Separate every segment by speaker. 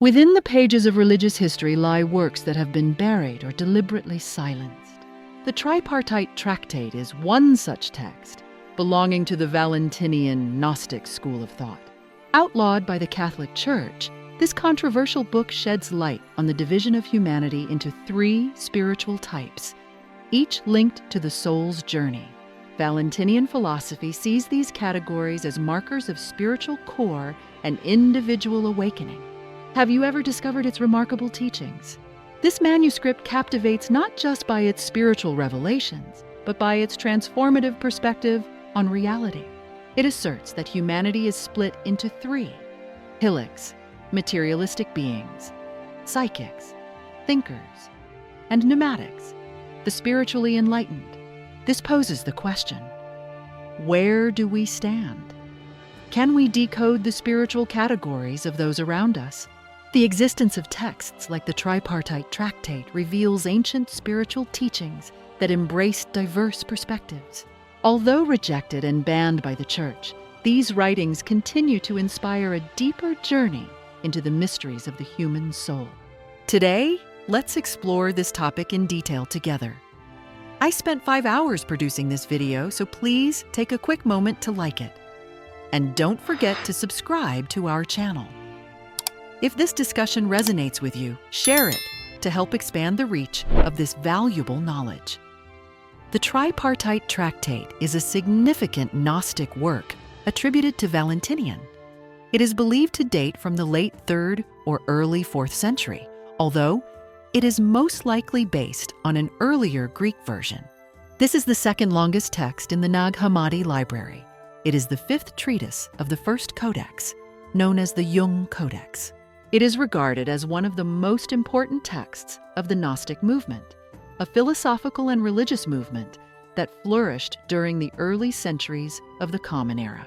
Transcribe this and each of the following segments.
Speaker 1: Within the pages of religious history lie works that have been buried or deliberately silenced. The Tripartite Tractate is one such text, belonging to the Valentinian Gnostic school of thought. Outlawed by the Catholic Church, this controversial book sheds light on the division of humanity into three spiritual types, each linked to the soul's journey. Valentinian philosophy sees these categories as markers of spiritual core and individual awakening. Have you ever discovered its remarkable teachings? This manuscript captivates not just by its spiritual revelations, but by its transformative perspective on reality. It asserts that humanity is split into three: hilics, materialistic beings; psychics, thinkers; and pneumatics, the spiritually enlightened. This poses the question: where do we stand? Can we decode the spiritual categories of those around us? The existence of texts like the Tripartite Tractate reveals ancient spiritual teachings that embrace diverse perspectives. Although rejected and banned by the Church, these writings continue to inspire a deeper journey into the mysteries of the human soul. Today, let's explore this topic in detail together. I spent 5 hours producing this video, so please take a quick moment to like it. And don't forget to subscribe to our channel. If this discussion resonates with you, share it to help expand the reach of this valuable knowledge. The Tripartite Tractate is a significant Gnostic work attributed to Valentinian. It is believed to date from the late 3rd or early 4th century, although it is most likely based on an earlier Greek version. This is the second longest text in the Nag Hammadi library. It is the 5th treatise of the first codex, known as the Jung Codex. It is regarded as one of the most important texts of the Gnostic movement, a philosophical and religious movement that flourished during the early centuries of the Common Era.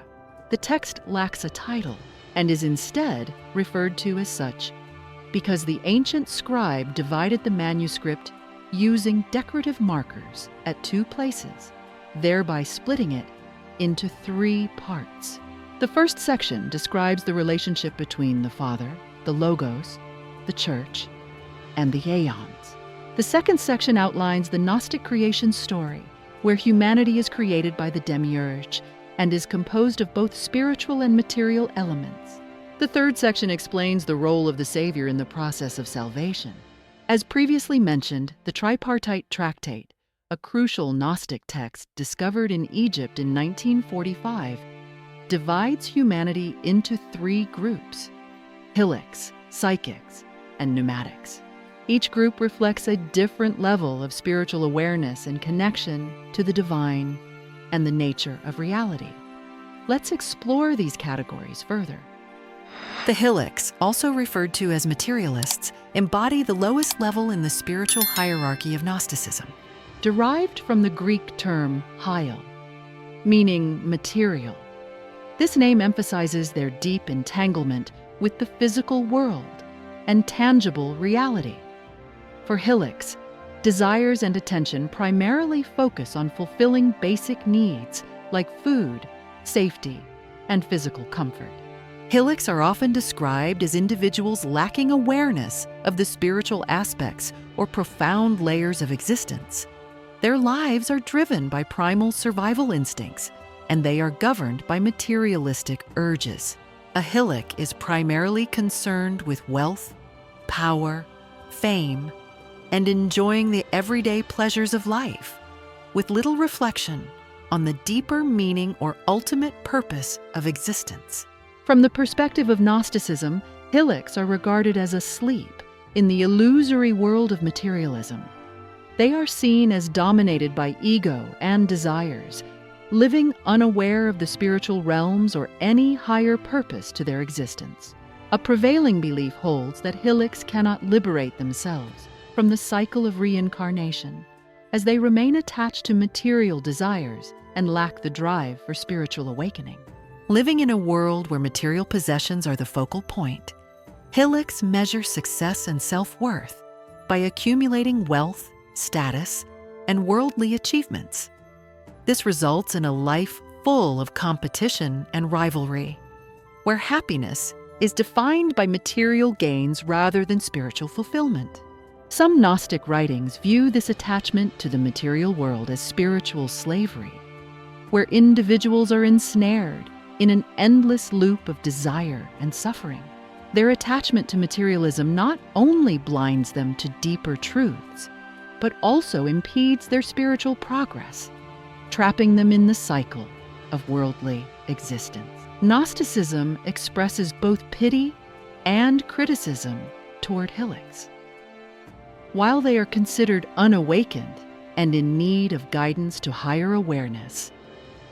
Speaker 1: The text lacks a title and is instead referred to as such because the ancient scribe divided the manuscript using decorative markers at 2 places, thereby splitting it into 3 parts. The first section describes the relationship between the Father, the Logos, the Church, and the Aeons. The second section outlines the Gnostic creation story, where humanity is created by the Demiurge and is composed of both spiritual and material elements. The third section explains the role of the Savior in the process of salvation. As previously mentioned, the Tripartite Tractate, a crucial Gnostic text discovered in Egypt in 1945, divides humanity into 3 groups: hilics, psychics, and pneumatics. Each group reflects a different level of spiritual awareness and connection to the divine and the nature of reality. Let's explore these categories further. The hilics, also referred to as materialists, embody the lowest level in the spiritual hierarchy of Gnosticism. Derived from the Greek term hyle, meaning material, this name emphasizes their deep entanglement with the physical world and tangible reality. For hilics, desires and attention primarily focus on fulfilling basic needs like food, safety, and physical comfort. Hilics are often described as individuals lacking awareness of the spiritual aspects or profound layers of existence. Their lives are driven by primal survival instincts, and they are governed by materialistic urges. A hilic is primarily concerned with wealth, power, fame, and enjoying the everyday pleasures of life, with little reflection on the deeper meaning or ultimate purpose of existence. From the perspective of Gnosticism, hilics are regarded as asleep in the illusory world of materialism. They are seen as dominated by ego and desires, living unaware of the spiritual realms or any higher purpose to their existence. A prevailing belief holds that hilics cannot liberate themselves from the cycle of reincarnation, as they remain attached to material desires and lack the drive for spiritual awakening. Living in a world where material possessions are the focal point, hilics measure success and self-worth by accumulating wealth, status, and worldly achievements. This results in a life full of competition and rivalry, where happiness is defined by material gains rather than spiritual fulfillment. Some Gnostic writings view this attachment to the material world as spiritual slavery, where individuals are ensnared in an endless loop of desire and suffering. Their attachment to materialism not only blinds them to deeper truths, but also impedes their spiritual progress, trapping them in the cycle of worldly existence. Gnosticism expresses both pity and criticism toward Helix. While they are considered unawakened and in need of guidance to higher awareness,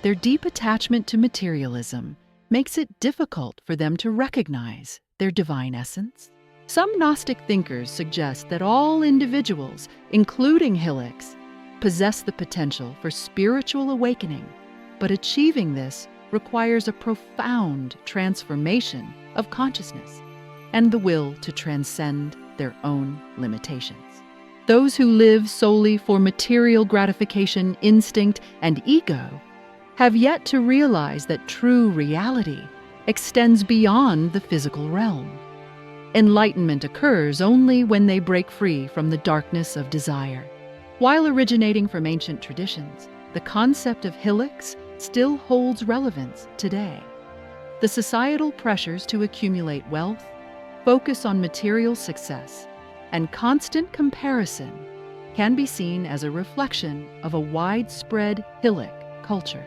Speaker 1: their deep attachment to materialism makes it difficult for them to recognize their divine essence. Some Gnostic thinkers suggest that all individuals, including Helix, possess the potential for spiritual awakening, but achieving this requires a profound transformation of consciousness and the will to transcend their own limitations. Those who live solely for material gratification, instinct, and ego have yet to realize that true reality extends beyond the physical realm. Enlightenment occurs only when they break free from the darkness of desire. While originating from ancient traditions, the concept of Helix still holds relevance today. The societal pressures to accumulate wealth, focus on material success, and constant comparison can be seen as a reflection of a widespread Hilic culture.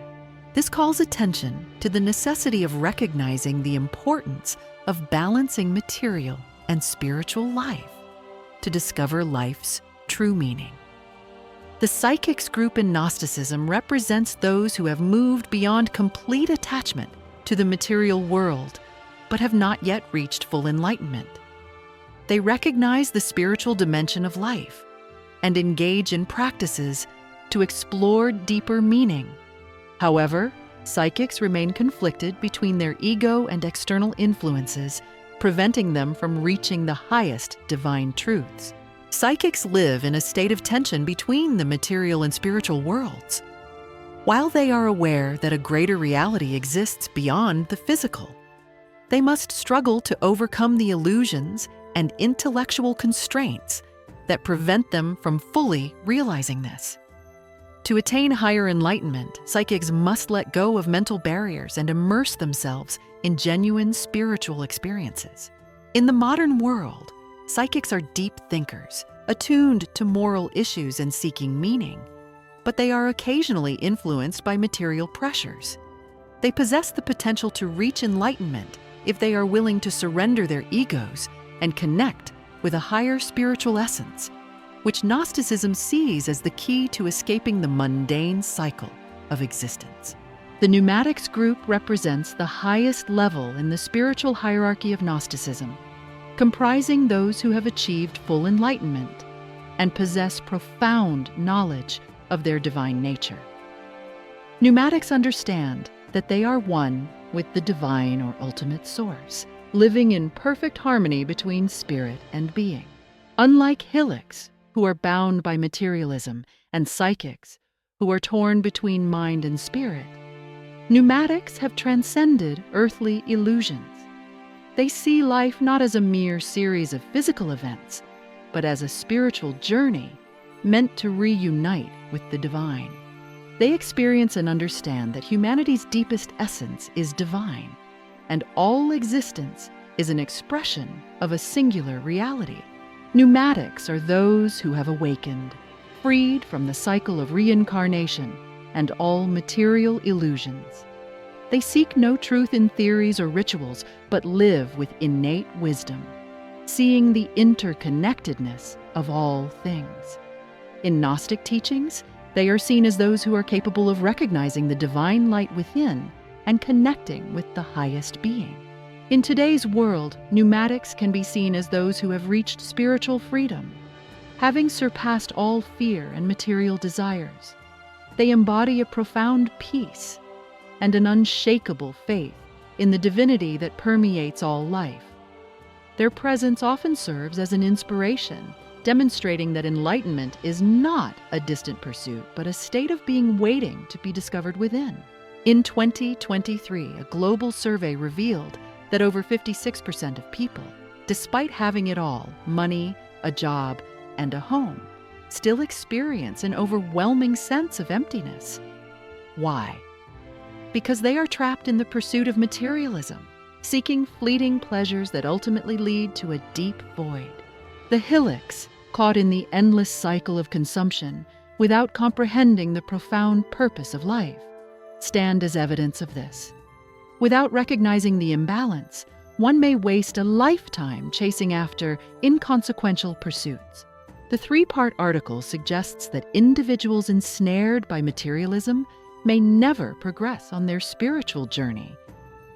Speaker 1: This calls attention to the necessity of recognizing the importance of balancing material and spiritual life to discover life's true meaning. The Psychics group in Gnosticism represents those who have moved beyond complete attachment to the material world, but have not yet reached full enlightenment. They recognize the spiritual dimension of life and engage in practices to explore deeper meaning. However, psychics remain conflicted between their ego and external influences, preventing them from reaching the highest divine truths. Psychics live in a state of tension between the material and spiritual worlds. While they are aware that a greater reality exists beyond the physical, they must struggle to overcome the illusions and intellectual constraints that prevent them from fully realizing this. To attain higher enlightenment, psychics must let go of mental barriers and immerse themselves in genuine spiritual experiences. In the modern world, psychics are deep thinkers, attuned to moral issues and seeking meaning, but they are occasionally influenced by material pressures. They possess the potential to reach enlightenment if they are willing to surrender their egos and connect with a higher spiritual essence, which Gnosticism sees as the key to escaping the mundane cycle of existence. The Pneumatics group represents the highest level in the spiritual hierarchy of Gnosticism, comprising those who have achieved full enlightenment and possess profound knowledge of their divine nature. Pneumatics understand that they are one with the divine or ultimate source, living in perfect harmony between spirit and being. Unlike Helix, who are bound by materialism, and psychics, who are torn between mind and spirit, Pneumatics have transcended earthly illusions. They see life not as a mere series of physical events, but as a spiritual journey meant to reunite with the divine. They experience and understand that humanity's deepest essence is divine, and all existence is an expression of a singular reality. Pneumatics are those who have awakened, freed from the cycle of reincarnation and all material illusions. They seek no truth in theories or rituals, but live with innate wisdom, seeing the interconnectedness of all things. In Gnostic teachings, they are seen as those who are capable of recognizing the divine light within and connecting with the highest being. In today's world, Pneumatics can be seen as those who have reached spiritual freedom, having surpassed all fear and material desires. They embody a profound peace and an unshakable faith in the divinity that permeates all life. Their presence often serves as an inspiration, demonstrating that enlightenment is not a distant pursuit, but a state of being waiting to be discovered within. In 2023, a global survey revealed that over 56% of people, despite having it all, money, a job, and a home, still experience an overwhelming sense of emptiness. Why? Because they are trapped in the pursuit of materialism, seeking fleeting pleasures that ultimately lead to a deep void. The Hillocks, caught in the endless cycle of consumption without comprehending the profound purpose of life, stand as evidence of this. Without recognizing the imbalance, one may waste a lifetime chasing after inconsequential pursuits. The three-part article suggests that individuals ensnared by materialism may never progress on their spiritual journey,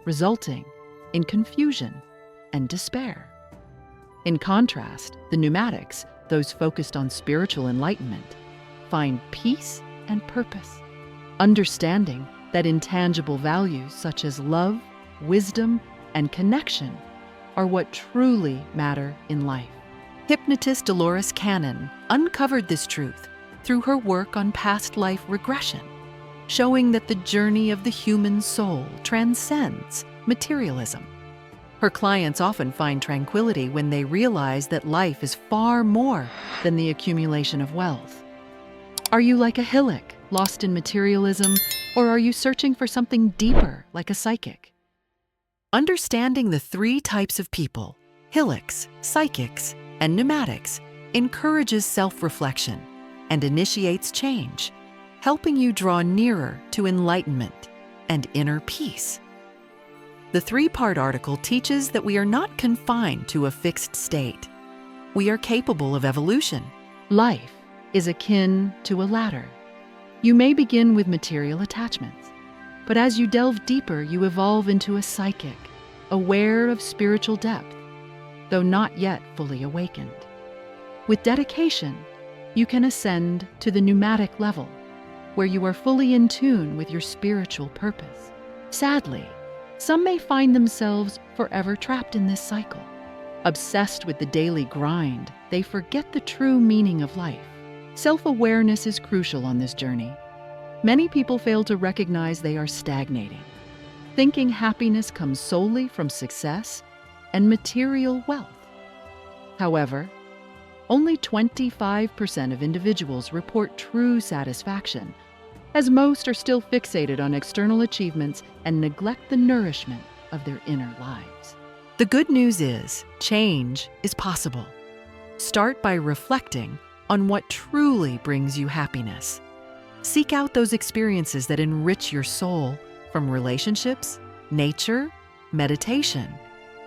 Speaker 1: resulting in confusion and despair. In contrast, the pneumatics, those focused on spiritual enlightenment, find peace and purpose, understanding that intangible values such as love, wisdom, and connection are what truly matter in life. Hypnotist Dolores Cannon uncovered this truth through her work on past life regression, showing that the journey of the human soul transcends materialism. Her clients often find tranquility when they realize that life is far more than the accumulation of wealth. Are you like a Hillock, lost in materialism, or are you searching for something deeper, like a psychic? Understanding the three types of people, Hillocks, psychics, and pneumatics, encourages self-reflection and initiates change, helping you draw nearer to enlightenment and inner peace. The three-part article teaches that we are not confined to a fixed state. We are capable of evolution. Life is akin to a ladder. You may begin with material attachments, but as you delve deeper, you evolve into a psychic, aware of spiritual depth, though not yet fully awakened. With dedication, you can ascend to the pneumatic level, where you are fully in tune with your spiritual purpose. Sadly, some may find themselves forever trapped in this cycle. Obsessed with the daily grind, they forget the true meaning of life. Self-awareness is crucial on this journey. Many people fail to recognize they are stagnating, thinking happiness comes solely from success and material wealth. However, only 25% of individuals report true satisfaction, as most are still fixated on external achievements and neglect the nourishment of their inner lives. The good news is, change is possible. Start by reflecting on what truly brings you happiness. Seek out those experiences that enrich your soul, from relationships, nature, meditation,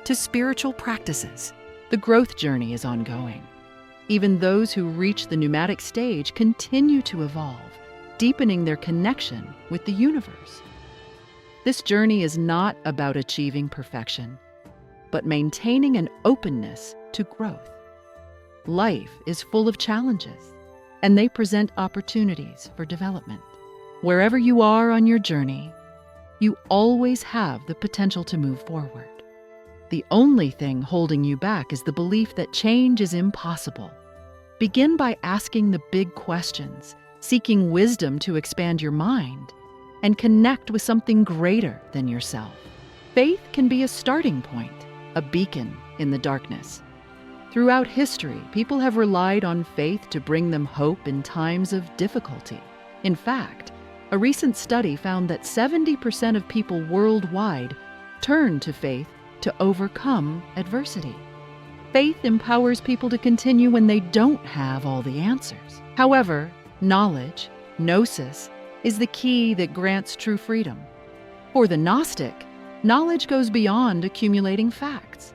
Speaker 1: to spiritual practices. The growth journey is ongoing. Even those who reach the pneumatic stage continue to evolve, deepening their connection with the universe. This journey is not about achieving perfection, but maintaining an openness to growth. Life is full of challenges, and they present opportunities for development. Wherever you are on your journey, you always have the potential to move forward. The only thing holding you back is the belief that change is impossible. Begin by asking the big questions, seeking wisdom to expand your mind, and connect with something greater than yourself. Faith can be a starting point, a beacon in the darkness. Throughout history, people have relied on faith to bring them hope in times of difficulty. In fact, a recent study found that 70% of people worldwide turn to faith to overcome adversity. Faith empowers people to continue when they don't have all the answers. However, knowledge, gnosis, is the key that grants true freedom. For the Gnostic, knowledge goes beyond accumulating facts.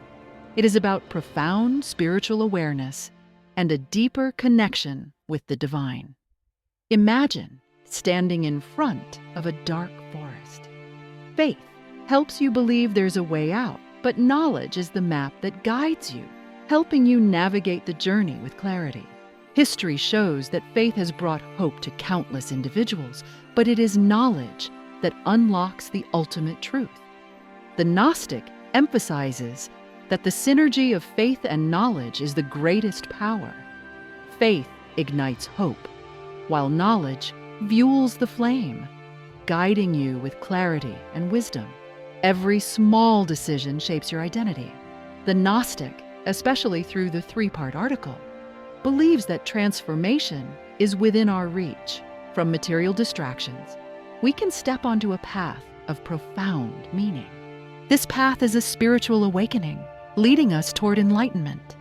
Speaker 1: It is about profound spiritual awareness and a deeper connection with the divine. Imagine standing in front of a dark forest. Faith helps you believe there's a way out, but knowledge is the map that guides you, helping you navigate the journey with clarity. History shows that faith has brought hope to countless individuals, but it is knowledge that unlocks the ultimate truth. The Gnostic emphasizes that the synergy of faith and knowledge is the greatest power. Faith ignites hope, while knowledge fuels the flame, guiding you with clarity and wisdom. Every small decision shapes your identity. The Gnostic, especially through the three-part article, believes that transformation is within our reach. From material distractions, we can step onto a path of profound meaning. This path is a spiritual awakening, leading us toward enlightenment,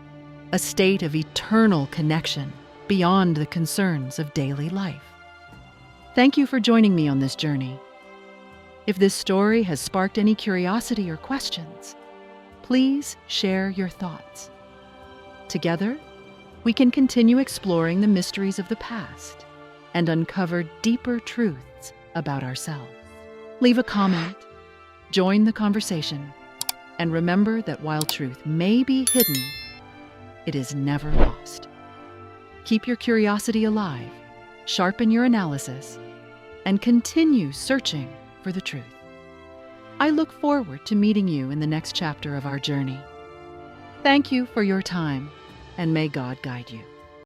Speaker 1: a state of eternal connection beyond the concerns of daily life. Thank you for joining me on this journey. If this story has sparked any curiosity or questions, please share your thoughts. Together, we can continue exploring the mysteries of the past and uncover deeper truths about ourselves. Leave a comment, join the conversation, and remember that while truth may be hidden, it is never lost. Keep your curiosity alive, sharpen your analysis, and continue searching for the truth. I look forward to meeting you in the next chapter of our journey. Thank you for your time, and may God guide you.